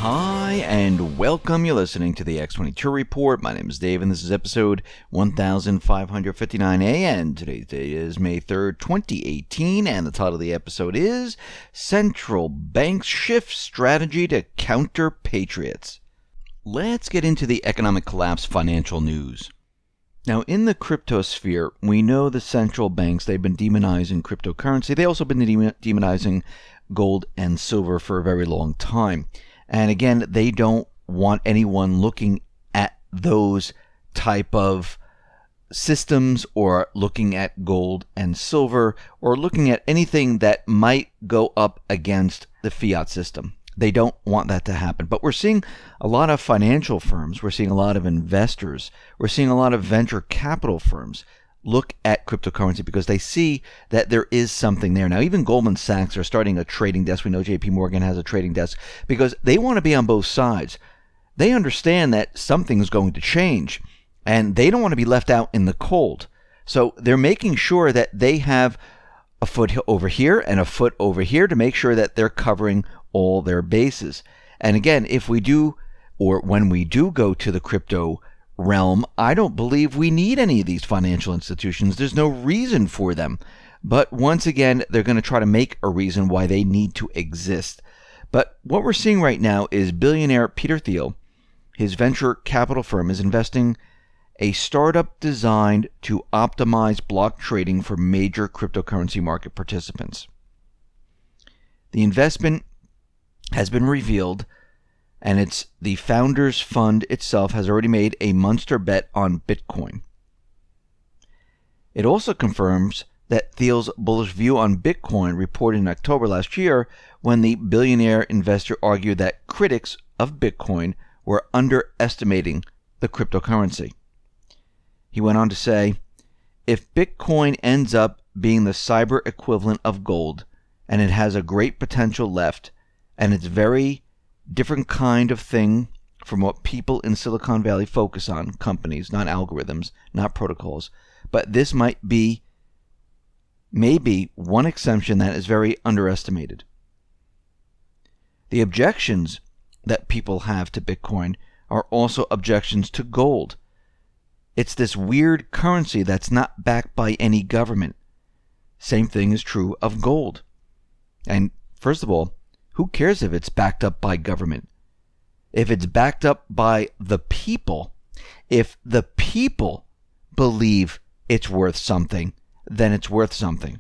Hi, and welcome. You're listening to the X22 Report. My name is Dave, and this is episode 1559A, and today's date is May 3rd, 2018, and the title of the episode is Central Banks Shift Strategy to Counter Patriots. Let's get into the economic collapse financial news. Now, in the crypto sphere, we know the central banks, they've been demonizing cryptocurrency. They've also been demonizing gold and silver for a very long time. And again, they don't want anyone looking at those type of systems or looking at gold and silver or looking at anything that might go up against the fiat system. They don't want that to happen. But we're seeing a lot of financial firms, we're seeing a lot of investors, we're seeing a lot of venture capital firms look at cryptocurrency because they see that there is something there. Now, even Goldman Sachs are starting a trading desk. We know JP Morgan has a trading desk because they want to be on both sides. They understand that something's going to change and they don't want to be left out in the cold. So they're making sure that they have a foot over here and a foot over here to make sure that they're covering all their bases. And again, if we do, or when we do go to the crypto realm, I don't believe we need any of these financial institutions. There's no reason for them. But once again, they're going to try to make a reason why they need to exist. But what we're seeing right now is billionaire Peter Thiel, his venture capital firm, is investing a startup designed to optimize block trading for major cryptocurrency market participants. The investment has been revealed, and it's the founders fund itself has already made a monster bet on Bitcoin. It also confirms that Thiel's bullish view on Bitcoin reported in October last year when the billionaire investor argued that critics of Bitcoin were underestimating the cryptocurrency. He went on to say, if Bitcoin ends up being the cyber equivalent of gold, and it has a great potential left, and it's very different kind of thing from what people in Silicon Valley focus on, companies, not algorithms, not protocols. But this might be maybe one exemption that is very underestimated. The objections that people have to Bitcoin are also objections to gold. It's this weird currency that's not backed by any government. Same thing is true of gold. And first of all, who cares if it's backed up by government? If it's backed up by the people, if the people believe it's worth something, then it's worth something.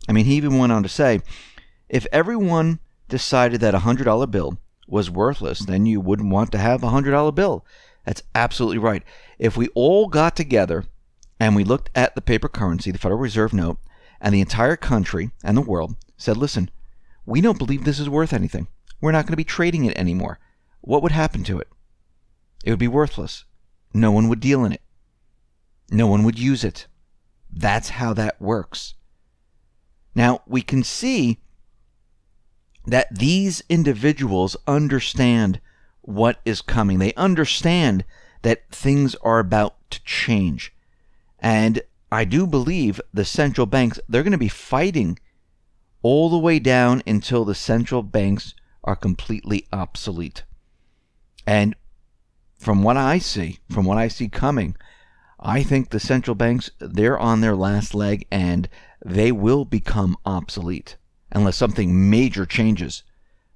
I mean, he even went on to say, if everyone decided that a $100 bill was worthless, then you wouldn't want to have a $100 bill. That's absolutely right. If we all got together and we looked at the paper currency, the Federal Reserve note, and the entire country and the world said, listen, we don't believe this is worth anything. We're not going to be trading it anymore. What would happen to it? It would be worthless. No one would deal in it. No one would use it. That's how that works. Now, we can see that these individuals understand what is coming. They understand that things are about to change. And I do believe the central banks, they're going to be fighting all the way down until the central banks are completely obsolete. And from what I see coming, I think the central banks, they're on their last leg and they will become obsolete unless something major changes.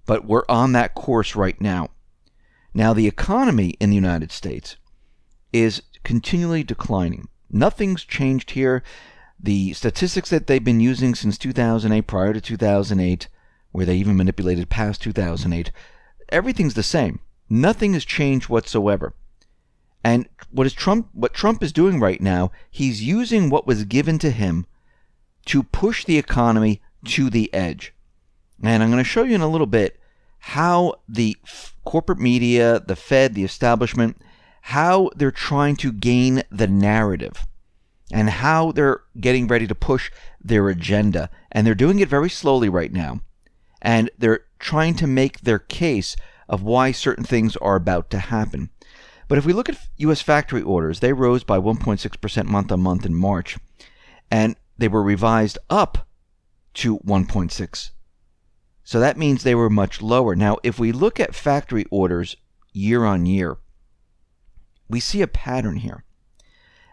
But we're on that course right now. Now, the economy in the United States is continually declining. Nothing's changed here. The statistics that they've been using since 2008, prior to 2008, where they even manipulated past 2008, everything's the same. Nothing has changed whatsoever. And what Trump is doing right now, he's using what was given to him to push the economy to the edge. And I'm going to show you in a little bit how the corporate media, the Fed, the establishment, how they're trying to gain the narrative and how they're getting ready to push their agenda. And they're doing it very slowly right now. And they're trying to make their case of why certain things are about to happen. But if we look at U.S. factory orders, they rose by 1.6% month-on-month in March. And they were revised up to 1.6 So that means they were much lower. Now, if we look at factory orders year on year, we see a pattern here.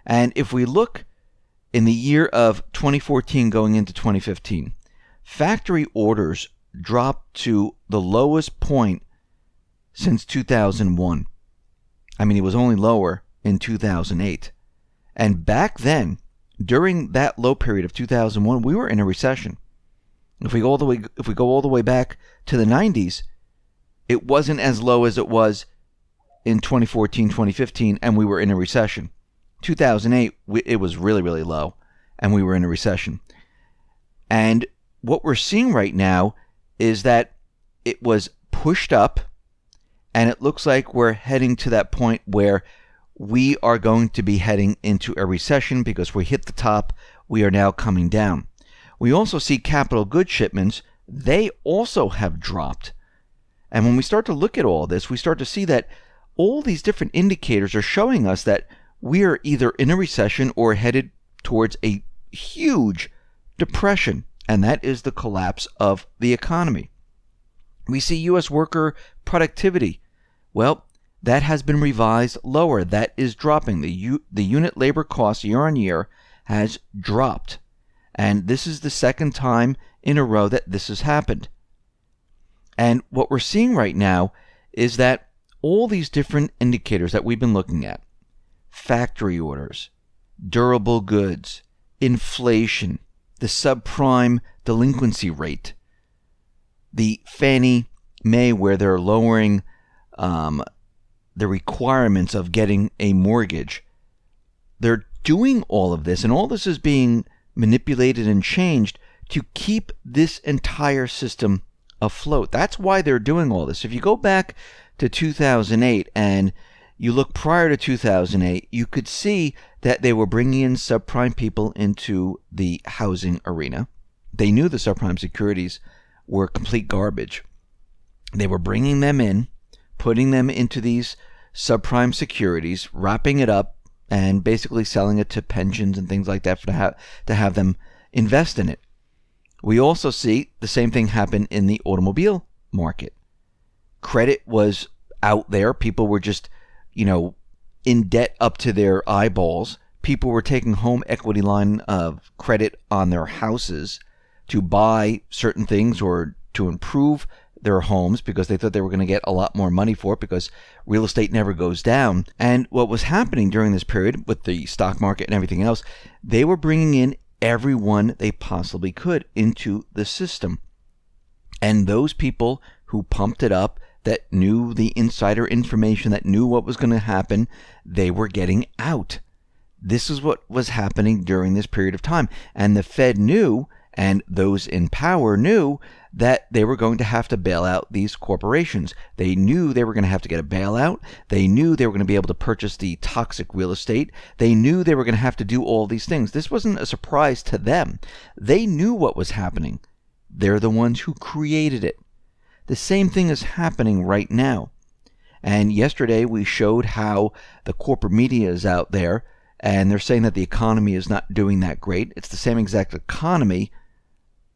And if we look in the year of 2014 going into 2015, factory orders dropped to the lowest point since 2001. I mean, it was only lower in 2008. And back then, during that low period of 2001, we were in a recession. If we go all the way back to the 90s, it wasn't as low as it was in 2014, 2015, and we were in a recession. 2008, it was really, really low, and we were in a recession. And what we're seeing right now is that it was pushed up, and it looks like we're heading to that point where we are going to be heading into a recession because we hit the top. We are now coming down. We also see capital goods shipments. They also have dropped. And when we start to look at all this, we start to see that all these different indicators are showing us that we are either in a recession or headed towards a huge depression, and that is the collapse of the economy. We see U.S. worker productivity. Well, that has been revised lower. That is dropping. The unit labor cost year on year has dropped. And this is the second time in a row that this has happened. And what we're seeing right now is that all these different indicators that we've been looking at, factory orders, durable goods, inflation, the subprime delinquency rate, the Fannie Mae where they're lowering the requirements of getting a mortgage. They're doing all of this, and all this is being manipulated and changed to keep this entire system afloat. That's why they're doing all this. If you go back to 2008 and you look prior to 2008, you could see that they were bringing in subprime people into the housing arena. They knew the subprime securities were complete garbage. They were bringing them in, putting them into these subprime securities, wrapping it up, and basically selling it to pensions and things like that to have them invest in it. We also see the same thing happen in the automobile market. Credit was out there. People were just, in debt up to their eyeballs. People were taking home equity line of credit on their houses to buy certain things or to improve their homes because they thought they were going to get a lot more money for it because real estate never goes down. And what was happening during this period with the stock market and everything else, they were bringing in everyone they possibly could into the system. And those people who pumped it up, that knew the insider information, that knew what was going to happen, they were getting out. This is what was happening during this period of time. And the Fed knew, and those in power knew, that they were going to have to bail out these corporations. They knew they were going to have to get a bailout. They knew they were going to be able to purchase the toxic real estate. They knew they were going to have to do all these things. This wasn't a surprise to them. They knew what was happening. They're the ones who created it. The same thing is happening right now. And yesterday we showed how the corporate media is out there, and they're saying that the economy is not doing that great. It's the same exact economy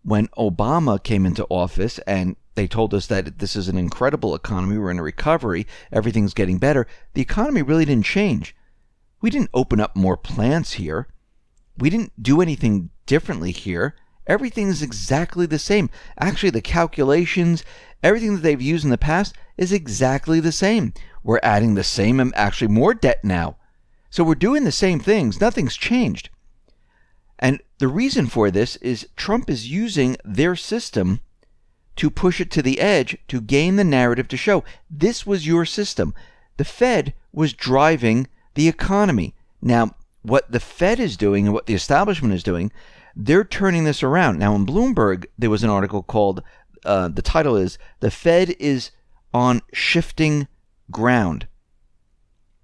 when Obama came into office, and they told us that this is an incredible economy. We're in a recovery. Everything's getting better. The economy really didn't change. We didn't open up more plants here. We didn't do anything differently here. Everything is exactly the same. Actually, the calculations, everything that they've used in the past is exactly the same. We're adding the same and actually more debt now. So we're doing the same things. Nothing's changed. And the reason for this is Trump is using their system to push it to the edge to gain the narrative to show this was your system. The Fed was driving the economy. Now, what the Fed is doing and what the establishment is doing, they're turning this around. Now, in Bloomberg, there was an article called, the title is, "The Fed is on Shifting Ground."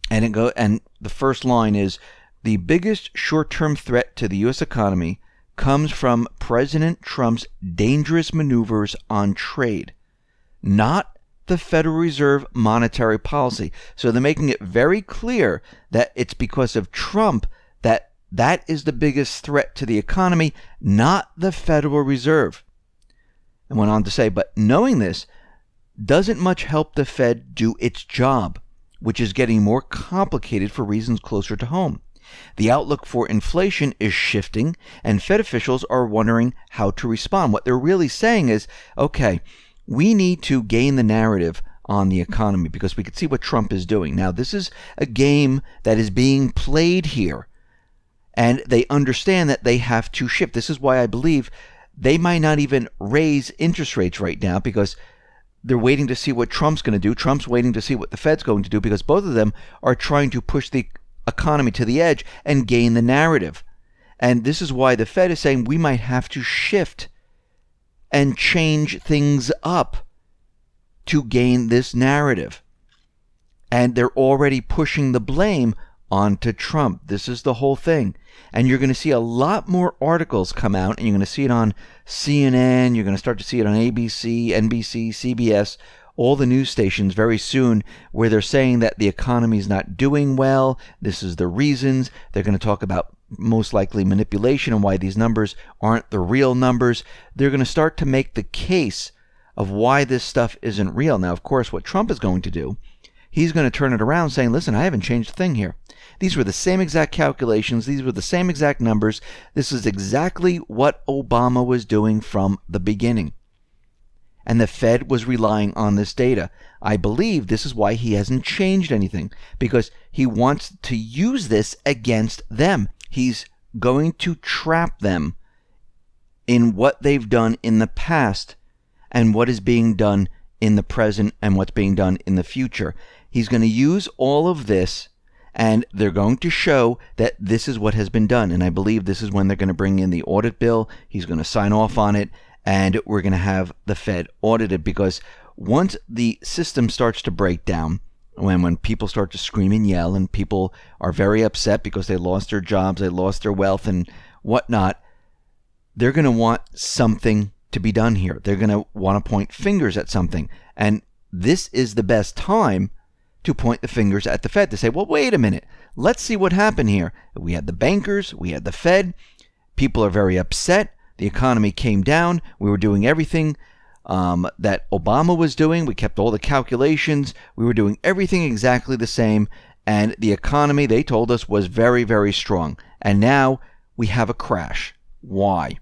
And the first line is, "The biggest short-term threat to the U.S. economy comes from President Trump's dangerous maneuvers on trade, not the Federal Reserve monetary policy." So they're making it very clear that it's because of Trump that is the biggest threat to the economy, not the Federal Reserve. and went on to say, but knowing this doesn't much help the Fed do its job, which is getting more complicated for reasons closer to home. The outlook for inflation is shifting, and Fed officials are wondering how to respond. What they're really saying is, okay, we need to gain the narrative on the economy because we can see what Trump is doing. Now, this is a game that is being played here, and they understand that they have to shift. This is why I believe they might not even raise interest rates right now because they're waiting to see what Trump's going to do. Trump's waiting to see what the Fed's going to do because both of them are trying to push the economy to the edge and gain the narrative. And this is why the Fed is saying we might have to shift and change things up to gain this narrative. And they're already pushing the blame onto Trump. This is the whole thing. And you're going to see a lot more articles come out, and you're going to see it on CNN, you're going to start to see it on ABC, NBC, CBS, all the news stations very soon, where they're saying that the economy is not doing well. This is the reasons. They're going to talk about most likely manipulation and why these numbers aren't the real numbers. They're going to start to make the case of why this stuff isn't real. Now, of course, what Trump is going to do, he's going to turn it around saying, listen, I haven't changed a thing here. These were the same exact calculations. These were the same exact numbers. This is exactly what Obama was doing from the beginning. And the Fed was relying on this data. I believe this is why he hasn't changed anything, because he wants to use this against them. He's going to trap them in what they've done in the past and what is being done in the present and what's being done in the future. He's going to use all of this, and they're going to show that this is what has been done. And I believe this is when they're going to bring in the audit bill. He's going to sign off on it, and we're going to have the Fed audited, because once the system starts to break down, when people start to scream and yell and people are very upset because they lost their jobs, they lost their wealth and whatnot, they're going to want something to be done here. They're going to want to point fingers at something. And this is the best time to point the fingers at the Fed to say, well, wait a minute. Let's see what happened here. We had the bankers, we had the Fed. People are very upset. The economy came down. We were doing everything that Obama was doing. We kept all the calculations. We were doing everything exactly the same. And the economy, they told us, was very, very strong. And now we have a crash. Why?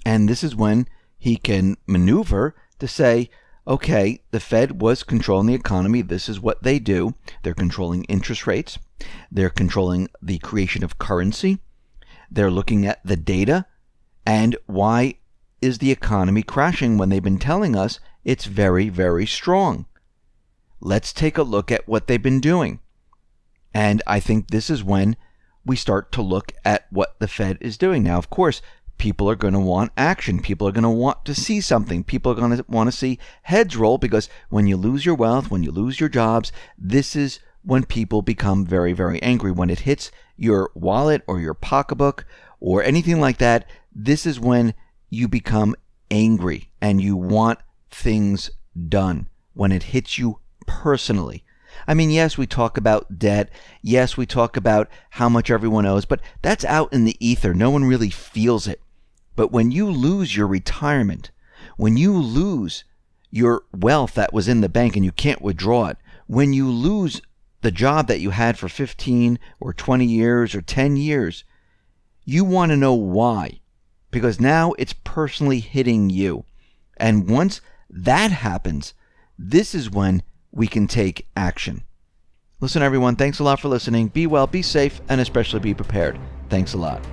And this is when he can maneuver to say, okay, the Fed was controlling the economy. This is what they do. They're controlling interest rates. They're controlling the creation of currency. They're looking at the data. And why is the economy crashing when they've been telling us it's very, very strong? Let's take a look at what they've been doing. And I think this is when we start to look at what the Fed is doing. Now, of course, people are going to want action. People are going to want to see something. People are going to want to see heads roll, because when you lose your wealth, when you lose your jobs, this is when people become very, very angry. When it hits your wallet or your pocketbook or anything like that, this is when you become angry and you want things done, when it hits you personally. I mean, yes, we talk about debt. Yes, we talk about how much everyone owes, but that's out in the ether. No one really feels it. But when you lose your retirement, when you lose your wealth that was in the bank and you can't withdraw it, when you lose the job that you had for 15 or 20 years or 10 years, you want to know why. Because now it's personally hitting you. And once that happens, this is when we can take action. Listen, everyone, thanks a lot for listening. Be well, be safe, and especially be prepared. Thanks a lot.